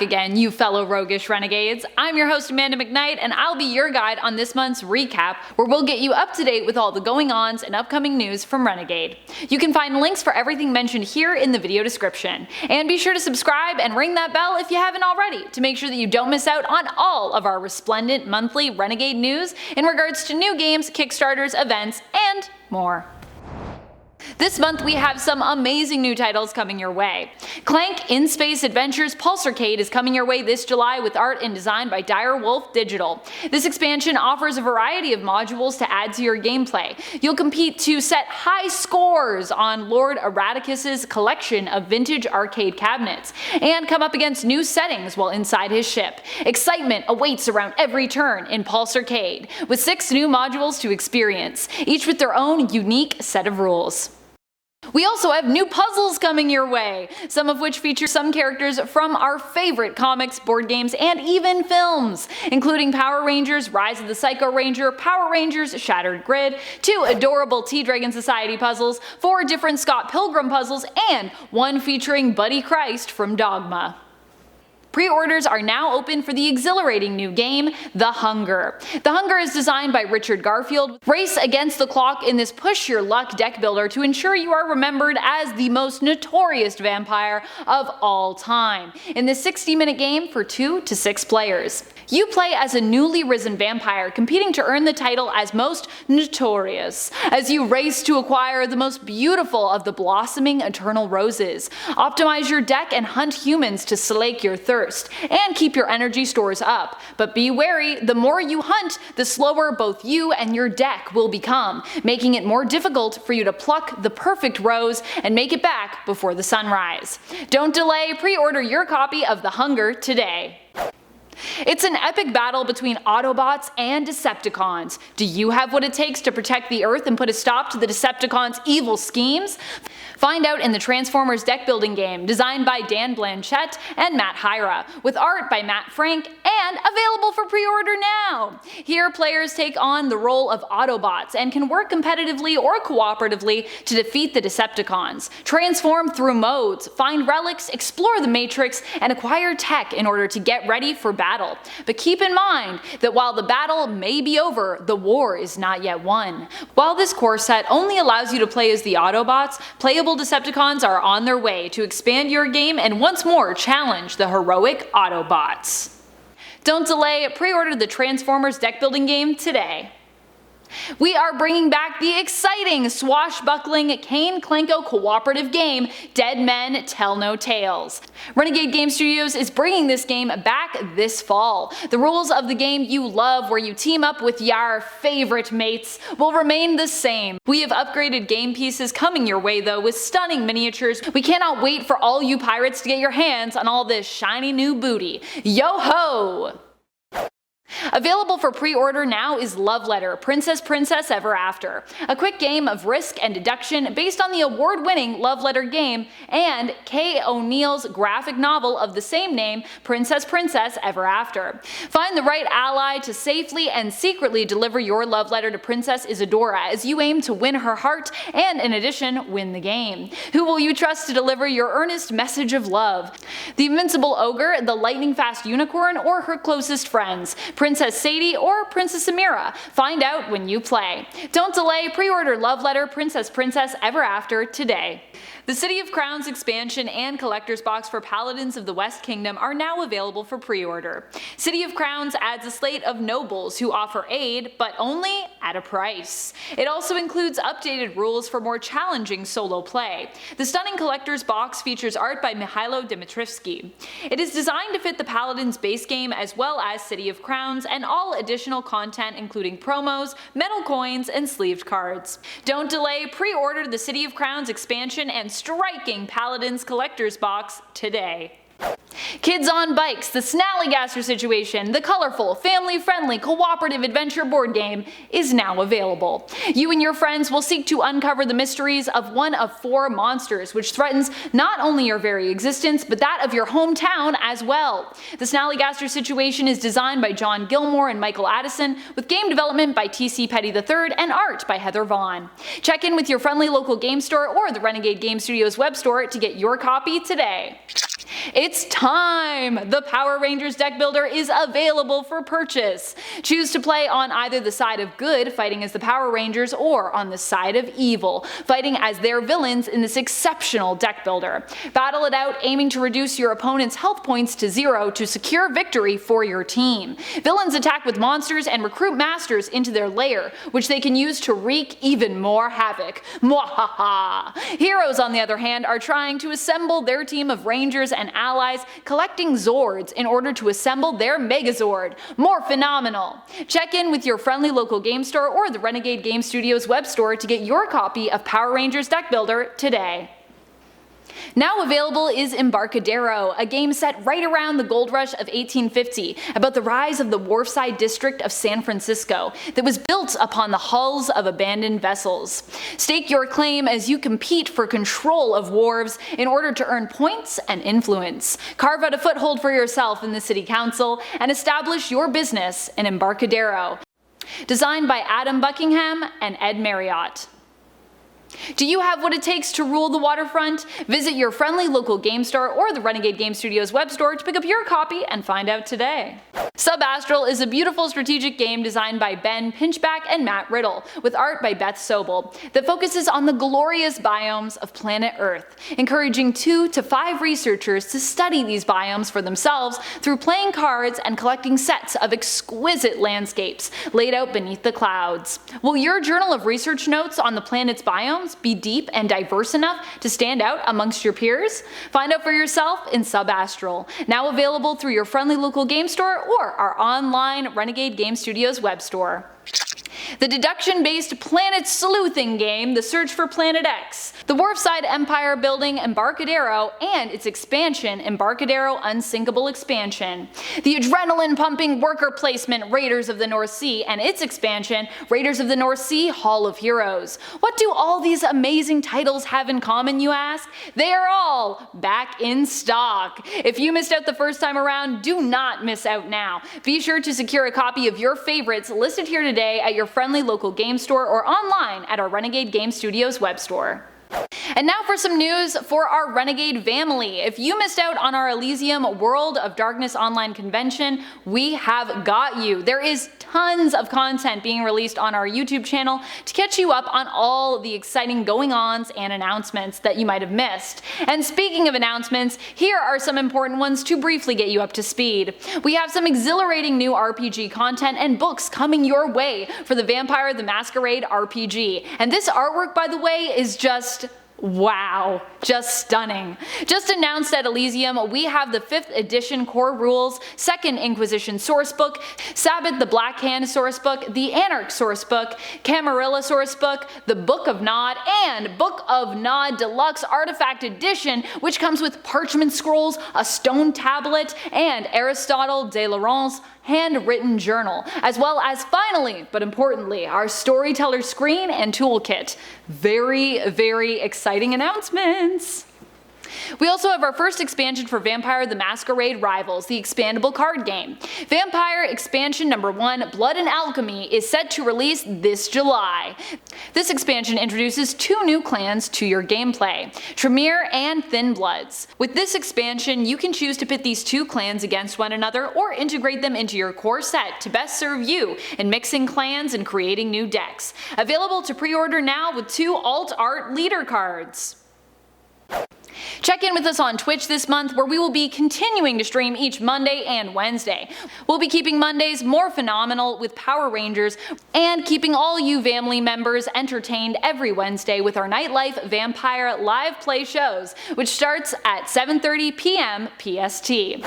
again, you fellow roguish renegades. I'm your host Amanda McKnight, and I'll be your guide on this month's recap, where we'll get you up to date with all the going-ons and upcoming news from Renegade. You can find links for everything mentioned here in the video description. And be sure to subscribe and ring that bell if you haven't already, to make sure that you don't miss out on all of our resplendent monthly Renegade news in regards to new games, Kickstarters, events, and more. This month we have some amazing new titles coming your way. Clank In Space Adventures Pulsarcade is coming your way this July with art and design by Dire Wolf Digital. This expansion offers a variety of modules to add to your gameplay. You'll compete to set high scores on Lord Eradicus's collection of vintage arcade cabinets, and come up against new settings while inside his ship. Excitement awaits around every turn in Pulsarcade, with 6 new modules to experience, each with their own unique set of rules. We also have new puzzles coming your way, some of which feature some characters from our favorite comics, board games, and even films, including Power Rangers Rise of the Psycho Ranger, Power Rangers Shattered Grid, 2 adorable T-Dragon Society puzzles, 4 different Scott Pilgrim puzzles, and 1 featuring Buddy Christ from Dogma. Pre-orders are now open for the exhilarating new game, The Hunger. The Hunger is designed by Richard Garfield. Race against the clock in this push-your-luck deck builder to ensure you are remembered as the most notorious vampire of all time, in this 60-minute game for 2 to 6 players. You play as a newly risen vampire competing to earn the title as most notorious, as you race to acquire the most beautiful of the blossoming eternal roses. Optimize your deck and hunt humans to slake your thirst, and keep your energy stores up. But be wary, the more you hunt, the slower both you and your deck will become, making it more difficult for you to pluck the perfect rose and make it back before the sunrise. Don't delay, pre-order your copy of The Hunger today. It's an epic battle between Autobots and Decepticons. Do you have what it takes to protect the Earth and put a stop to the Decepticons' evil schemes? Find out in the Transformers deck building game, designed by Dan Blanchett and Matt Hyra, with art by Matt Frank, and available for pre-order now! Here, players take on the role of Autobots and can work competitively or cooperatively to defeat the Decepticons, transform through modes, find relics, explore the Matrix, and acquire tech in order to get ready for battle. But keep in mind that while the battle may be over, the war is not yet won. While this core set only allows you to play as the Autobots, playable Decepticons are on their way to expand your game and once more challenge the heroic Autobots. Don't delay, pre-order the Transformers deck building game today. We are bringing back the exciting, swashbuckling Kane Clanko cooperative game, Dead Men Tell No Tales. Renegade Game Studios is bringing this game back this fall. The rules of the game you love, where you team up with your favorite mates, will remain the same. We have upgraded game pieces coming your way though, with stunning miniatures. We cannot wait for all you pirates to get your hands on all this shiny new booty. Yo-ho! Available for pre-order now is Love Letter, Princess Ever After, a quick game of risk and deduction based on the award-winning Love Letter game and Kay O'Neill's graphic novel of the same name, Princess Ever After. Find the right ally to safely and secretly deliver your love letter to Princess Isadora as you aim to win her heart and, in addition, win the game. Who will you trust to deliver your earnest message of love? The Invincible Ogre, the lightning-fast unicorn, or her closest friends? Princess Sadie or Princess Amira? Find out when you play. Don't delay, pre-order Love Letter Princess Ever After today. The City of Crowns expansion and collector's box for Paladins of the West Kingdom are now available for pre-order. City of Crowns adds a slate of nobles who offer aid, but only at a price. It also includes updated rules for more challenging solo play. The stunning collector's box features art by Mihailo Dimitrivsky. It is designed to fit the Paladins base game as well as City of Crowns and all additional content including promos, metal coins, and sleeved cards. Don't delay, pre-order the City of Crowns expansion and striking Paladins collector's box today. Kids on Bikes, the Snallygaster Situation, the colorful, family-friendly, cooperative adventure board game, is now available. You and your friends will seek to uncover the mysteries of one of 4 monsters, which threatens not only your very existence, but that of your hometown as well. The Snallygaster Situation is designed by John Gilmore and Michael Addison, with game development by T.C. Petty III and art by Heather Vaughn. Check in with your friendly local game store or the Renegade Game Studios web store to get your copy today. It's time! The Power Rangers deck builder is available for purchase. Choose to play on either the side of good, fighting as the Power Rangers, or on the side of evil, fighting as their villains in this exceptional deck builder. Battle it out, aiming to reduce your opponent's health points to 0 to secure victory for your team. Villains attack with monsters and recruit masters into their lair, which they can use to wreak even more havoc. Mwahaha! Heroes, on the other hand, are trying to assemble their team of Rangers and allies, collecting Zords in order to assemble their Megazord. More phenomenal! Check in with your friendly local game store or the Renegade Game Studios web store to get your copy of Power Rangers Deck Builder today. Now available is Embarcadero, a game set right around the gold rush of 1850, about the rise of the wharfside district of San Francisco that was built upon the hulls of abandoned vessels. Stake your claim as you compete for control of wharves in order to earn points and influence. Carve out a foothold for yourself in the city council and establish your business in Embarcadero. Designed by Adam Buckingham and Ed Marriott. Do you have what it takes to rule the waterfront? Visit your friendly local game store or the Renegade Game Studios web store to pick up your copy and find out today. Subastral is a beautiful strategic game designed by Ben Pinchback and Matt Riddle, with art by Beth Sobel, that focuses on the glorious biomes of planet Earth, encouraging 2 to 5 researchers to study these biomes for themselves through playing cards and collecting sets of exquisite landscapes laid out beneath the clouds. Will your journal of research notes on the planet's biomes be deep and diverse enough to stand out amongst your peers? Find out for yourself in Subastral, now available through your friendly local game store or our online Renegade Game Studios web store. The deduction-based planet sleuthing game, The Search for Planet X, the Wharfside Empire building Embarcadero, and its expansion, Embarcadero Unsinkable Expansion. The adrenaline-pumping worker placement Raiders of the North Sea, and its expansion, Raiders of the North Sea Hall of Heroes. What do all these amazing titles have in common, you ask? They are all back in stock. If you missed out the first time around, do not miss out now. Be sure to secure a copy of your favorites listed here today at your friendly local game store or online at our Renegade Game Studios web store. And now for some news for our Renegade family. If you missed out on our Elysium World of Darkness online convention, we have got you. There is tons of content being released on our YouTube channel to catch you up on all the exciting going-ons and announcements that you might have missed. And speaking of announcements, here are some important ones to briefly get you up to speed. We have some exhilarating new RPG content and books coming your way for the Vampire the Masquerade RPG. And this artwork, by the way, is just wow, just stunning. Just announced at Elysium, we have the 5th edition Core Rules, 2nd Inquisition Sourcebook, Sabbath the Black Hand Sourcebook, the Anarch Sourcebook, Camarilla Sourcebook, the Book of Nod, and Book of Nod Deluxe Artifact Edition, which comes with parchment scrolls, a stone tablet, and Aristotle de Laurent's handwritten journal, as well as finally, but importantly, our storyteller screen and toolkit. Very, very exciting announcements. We also have our first expansion for Vampire the Masquerade Rivals, the expandable card game. Vampire Expansion number 1, Blood and Alchemy, is set to release this July. This expansion introduces 2 new clans to your gameplay, Tremere and Thin Bloods. With this expansion, you can choose to pit these 2 clans against one another or integrate them into your core set to best serve you in mixing clans and creating new decks. Available to pre-order now with 2 alt art leader cards. Check in with us on Twitch this month, where we will be continuing to stream each Monday and Wednesday. We'll be keeping Mondays more phenomenal with Power Rangers and keeping all you family members entertained every Wednesday with our Nightlife Vampire live play shows, which starts at 7:30 p.m. PST.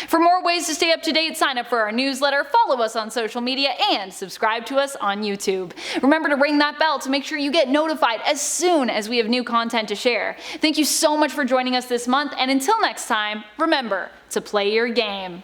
For more ways to stay up to date, sign up for our newsletter, follow us on social media, and subscribe to us on YouTube. Remember to ring that bell to make sure you get notified as soon as we have new content to share. Thank you so much for joining us this month, and until next time, remember to play your game.